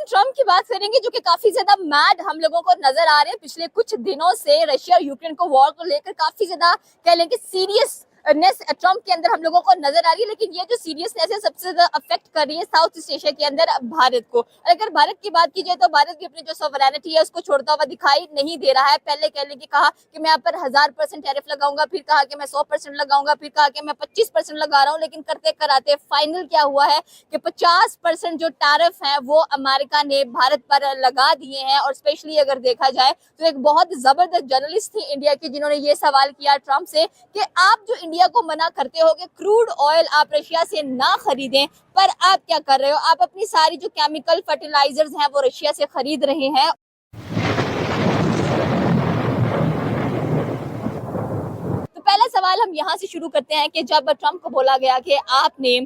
Trump की बात करेंगे जो कि काफी ज्यादा मैड हम लोगों को नजर आ रहे हैं। पिछले कुछ दिनों से रशिया और यूक्रेन को वॉर को लेकर काफी ज्यादा कह लें कि सीरियसनेस ट्रम्प के अंदर हम लोगों को नजर आ रही है। लेकिन ये जो सीरियसनेस है सबसे ज्यादा अफेक्ट कर रही है साउथ ईस्ट एशिया के अंदर भारत को। और अगर भारत की बात की जाए तो भारत भी अपनी जो सॉवरेनिटी है उसको छोड़ता हुआ दिखाई नहीं दे रहा है। पहले कह लें कि कहा कि मैं यहाँ पर 1000% टैरिफ लगाऊंगा, फिर कहा कि मैं 100% लगाऊंगा, फिर कहा कि मैं 25% लगा रहा हूँ। लेकिन करते कराते फाइनल क्या हुआ है कि 50% जो टैरिफ है वो अमेरिका ने भारत पर लगा दिए हैं। और स्पेशली अगर देखा जाए तो एक बहुत जबरदस्त जर्नलिस्ट थी इंडिया की जिन्होंने ये सवाल किया ट्रम्प से कि आप जो इंडिया को मना करते हो कि क्रूड ऑयल आप रशिया से ना खरीदें, पर आप क्या कर रहे हो, आप अपनी सारी जो केमिकल फर्टिलाइजर्स हैं वो रशिया से खरीद रहे हैं। पहला सवाल हम यहाँ से शुरू करते हैं कि जब ट्रम्प को बोला गया कि आपने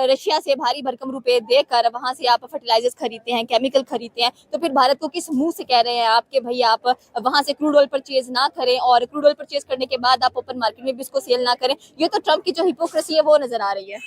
रशिया से भारी भरकम रुपए देकर वहां से आप फर्टिलाइजर्स खरीदते हैं, केमिकल खरीदते हैं, तो फिर भारत को किस मुंह से कह रहे हैं आप कि भाई आप वहां से क्रूड ऑयल परचेज ना करें और क्रूड ऑयल परचेज करने के बाद आप ओपन मार्केट में भी इसको सेल ना करें। ये तो ट्रम्प की जो हिपोक्रेसी है वो नजर आ रही है।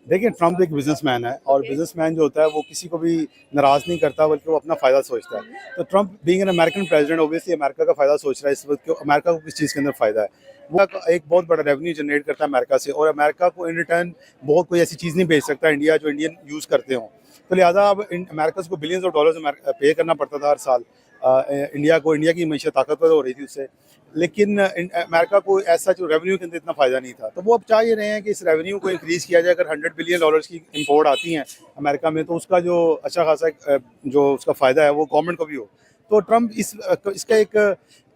देखिए, ट्रम्प एक बिजनेसमैन है और बिजनेसमैन जो होता है वो किसी को भी नाराज नहीं करता बल्कि वो अपना फ़ायदा सोचता है। तो Trump being an American president obviously America का फ़ायदा सोच रहा है इस वक्त कि अमेरिका को किस चीज़ के अंदर फ़ायदा है। वो एक बहुत बड़ा रेवेन्यू जनरेट करता है अमेरिका से और अमेरिका को इन रिटर्न बहुत कोई ऐसी चीज़ नहीं भेज सकता इंडिया जो इंडियन यूज़ करते हों। तो लिहाजा अब अमेरिका को बिलियंस ऑफ डॉलर्स पे करना पड़ता था हर साल इंडिया को। इंडिया की मीशत ताकतवर हो रही थी उससे, लेकिन अमेरिका को ऐसा जो रेवेन्यू के अंदर इतना फ़ायदा नहीं था। तो वो अब चाह ये रहे हैं कि इस रेवेन्यू को इंक्रीज़ किया जाए। अगर $100 बिलियन की इंपोर्ट आती हैं अमेरिका में तो उसका जो अच्छा खासा जो उसका फ़ायदा है वो गवर्नमेंट को भी हो। तो ट्रम्प इसका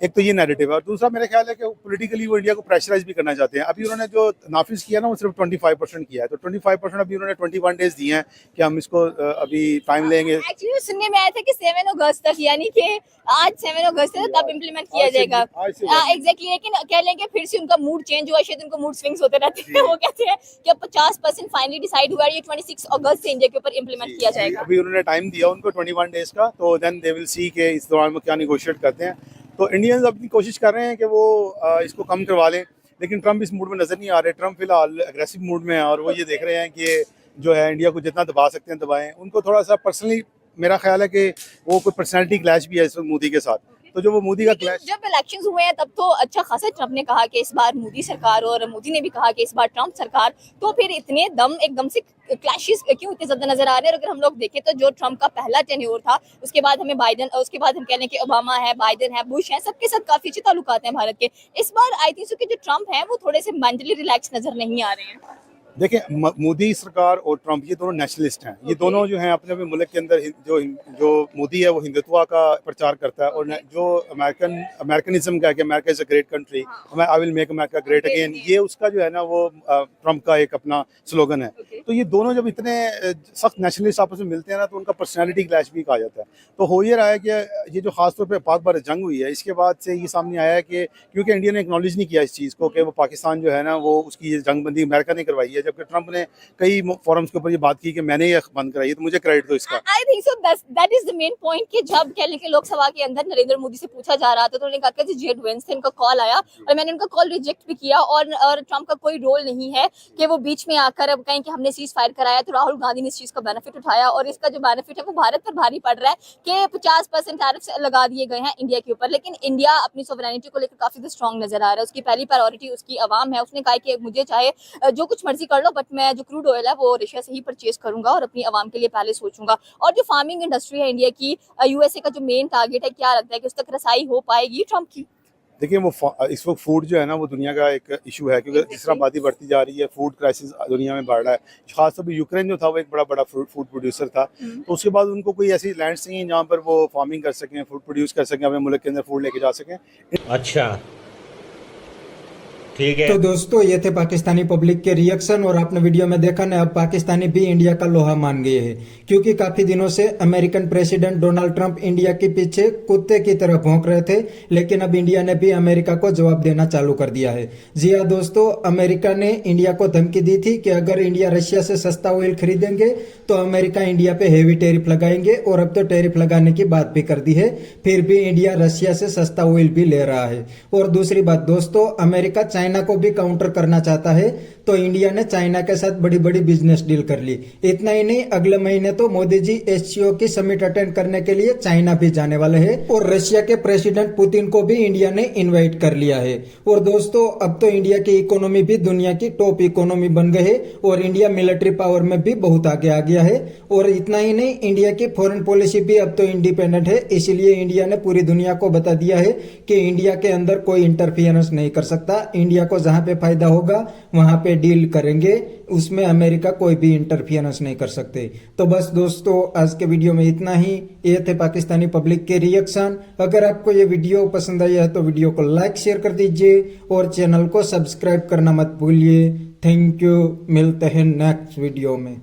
एक तो ये नैरेटिव है और दूसरा मेरा ख्याल है कि पॉलिटिकली वो इंडिया को प्रेशराइज भी करना चाहते हैं। अभी उन्होंने जो नाफिज किया ना वो सिर्फ 25% किया है, तो 25% अभी उन्होंने 21 डेज दिए हैं कि हम इसको अभी टाइम लेंगे। एक्चुअली सुनने में आया था कि 7 अगस्त तक, यानी कि आज 7 अगस्त है तब इम्प्लीमेंट किया जाएगा। एग्जैक्टली, लेकिन कह लेंगे फिर से उनका मूड चेंज हुआ, शायद उनको मूड स्विंग्स होते रहते हैं। वो कहते हैं कि अब 50% फाइनली डिसाइड हुआ है, ये 26 अगस्त से इंडिया के ऊपर इम्प्लीमेंट किया जाएगा। अभी उन्होंने टाइम दिया उनको 21 डेज का, तो देन दे विल सी कि इस दौरान वो क्या निगोशिएट करते हैं। तो इंडियंस अपनी कोशिश कर रहे हैं कि वो इसको कम करवा लें, लेकिन ट्रम्प इस मूड में नज़र नहीं आ रहे। ट्रम्प फिलहाल एग्रेसिव मूड में है और वो ये देख रहे हैं कि जो है इंडिया को जितना दबा सकते हैं दबाएं। उनको थोड़ा सा पर्सनली मेरा ख्याल है कि वो कोई पर्सनैलिटी क्लैश भी है इस वक्त मोदी के साथ। तो जो वो मोदी का क्लैश, जब इलेक्शंस हुए हैं तब तो अच्छा खासा ट्रम्प ने कहा कि इस बार मोदी सरकार, और मोदी ने भी कहा कि इस बार ट्रम्प सरकार, तो फिर इतने एकदम से क्लैशेस क्यों इतने ज्यादा नजर आ रहे हैं। और अगर हम लोग देखें तो जो ट्रम्प का पहला टेन्योर था उसके बाद हमें बाइडन, उसके बाद हम कह लें कि ओबामा है, बाइडन है, बुश है, सबके साथ काफी अच्छे ताल्लुकात हैं भारत के। इस बार आई थिंक कि जो ट्रम्प है वो थोड़े से मेंटली रिलैक्स नजर नहीं आ रहे हैं। देखिए, मोदी सरकार और ट्रम्प ये दोनों नेशनलिस्ट हैं। ये दोनों जो हैं अपने अपने मुल्क के अंदर जो मोदी है वो हिंदुत्व का प्रचार करता है और जो अमेरिकनिज्म का है कि America is a great country, I will make America great again, ये उसका जो है ना वो ट्रम्प का एक अपना स्लोगन है। तो ये दोनों जब इतने सख्त नेशनलिस्ट आपस में मिलते हैं ना तो उनका पर्सनैलिटी क्लैश भी कहा जाता है। तो हो ये रहा है कि ये जो खासतौर पर पाक भारत जंग हुई है इसके बाद से ये सामने आया है कि क्योंकि इंडिया ने एक्नॉलेज नहीं किया इस चीज़ को कि वो पाकिस्तान जो है ना वो उसकी ये जंगबंदी अमेरिका ने करवाई है, जबकि ट्रम्प ने कई फोरम्स के ऊपर ये बात की कि मैंने ये बंद कराई है, तो मुझे क्रेडिट दो इसका। I think so that is the main point कि जब कह लें कि लोकसभा के अंदर नरेंद्र मोदी से पूछा जा रहा था तो उन्होंने कहा कि जेड वेंस से इनका कॉल आया और मैंने उनका कॉल रिजेक्ट भी किया। और ट्रम्प का कोई रोल नहीं है कि वो बीच में आकर अब कहें कि हमने सीज फायर कराया। तो राहुल गांधी ने इस चीज का बेनिफिट उठाया और इसका जो बेनिफिट है वो भारत पर भारी पड़ रहा है कि 50% टैरिफ लगा दिए गए हैं इंडिया के ऊपर। लेकिन इंडिया अपनी सोवरेनिटी को लेकर काफी स्ट्रॉन्ग नजर आ रहा है। उसकी पहली प्रायोरिटी उसकी आवाम है। उसने कहा कि मुझे चाहे जो कुछ मर्जी कर लो बट मैं जो क्रूड ऑयल है वो रशिया से ही परचेज करूंगा और अपनी आवाम के लिए पहले सोचूंगा। और जो फार्मिंग इंडस्ट्री है इंडिया की, यूएसए का जो मेन टारगेट है, क्या लगता है कि उस तक रसाई हो पाएगी ट्रम्प की? देखिए, वो इस वक्त फूड जो है ना वो दुनिया का एक इशू है क्योंकि जिस तरह आबादी बढ़ती जा रही है फूड क्राइसिस दुनिया में बढ़ रहा है। खासतौर पर यूक्रेन जो था वो एक बड़ा फूड प्रोड्यूसर था, तो उसके बाद उनको कोई ऐसी लैंड्स नहीं है जहाँ पर वो फार्मिंग कर सकें, फूड प्रोड्यूस कर सकें, अपने मुल्क के अंदर फूड लेके जा सकें। अच्छा, ठीक है। तो दोस्तों ये थे पाकिस्तानी पब्लिक के रिएक्शन और आपने वीडियो में देखा ना, अब पाकिस्तानी भी इंडिया का लोहा मान गए हैं क्योंकि काफी दिनों से American president Donald Trump India के पीछे कुत्ते की तरह भौंक रहे थे, लेकिन अब इंडिया ने भी अमेरिका को जवाब देना चालू कर दिया है। जी हाँ दोस्तों, अमेरिका ने इंडिया को धमकी दी थी कि अगर इंडिया रशिया से सस्ता ऑयल खरीदेंगे तो अमेरिका इंडिया पे हेवी टैरिफ लगाएंगे और अब तो टैरिफ लगाने की बात भी कर दी है। फिर भी इंडिया रशिया से सस्ता ऑयल भी ले रहा है। और दूसरी बात दोस्तों, अमेरिका चाइना को भी काउंटर करना चाहता है, तो इंडिया ने चाइना के साथ बड़ी बड़ी बिजनेस डील कर ली। इतना ही नहीं, अगले महीने तो मोदी जी एससीओ की समिट अटेंड करने के लिए चाइना भी जाने वाले हैं और रशिया के प्रेसिडेंट पुतिन को भी इंडिया ने इनवाइट कर लिया है। और दोस्तों, अब तो इंडिया की इकोनॉमी भी दुनिया की टॉप इकोनॉमी बन गई है और इंडिया मिलिट्री पावर में भी बहुत आगे आ गया है। और इतना ही नहीं, इंडिया की फॉरेन पॉलिसी भी अब तो इंडिपेंडेंट है। इसलिए इंडिया ने पूरी दुनिया को बता दिया है कि इंडिया के अंदर कोई इंटरफियरेंस नहीं कर सकता। इंडिया को जहां पे फायदा होगा वहां पे डील करेंगे, उसमें अमेरिका कोई भी इंटरफियरेंस नहीं कर सकते। तो बस दोस्तों, आज के वीडियो में इतना ही। ये थे पाकिस्तानी पब्लिक के रिएक्शन। अगर आपको ये वीडियो पसंद आई है तो वीडियो को लाइक शेयर कर दीजिए और चैनल को सब्सक्राइब करना मत भूलिए। थैंक यू, मिलते हैं नेक्स्ट वीडियो में।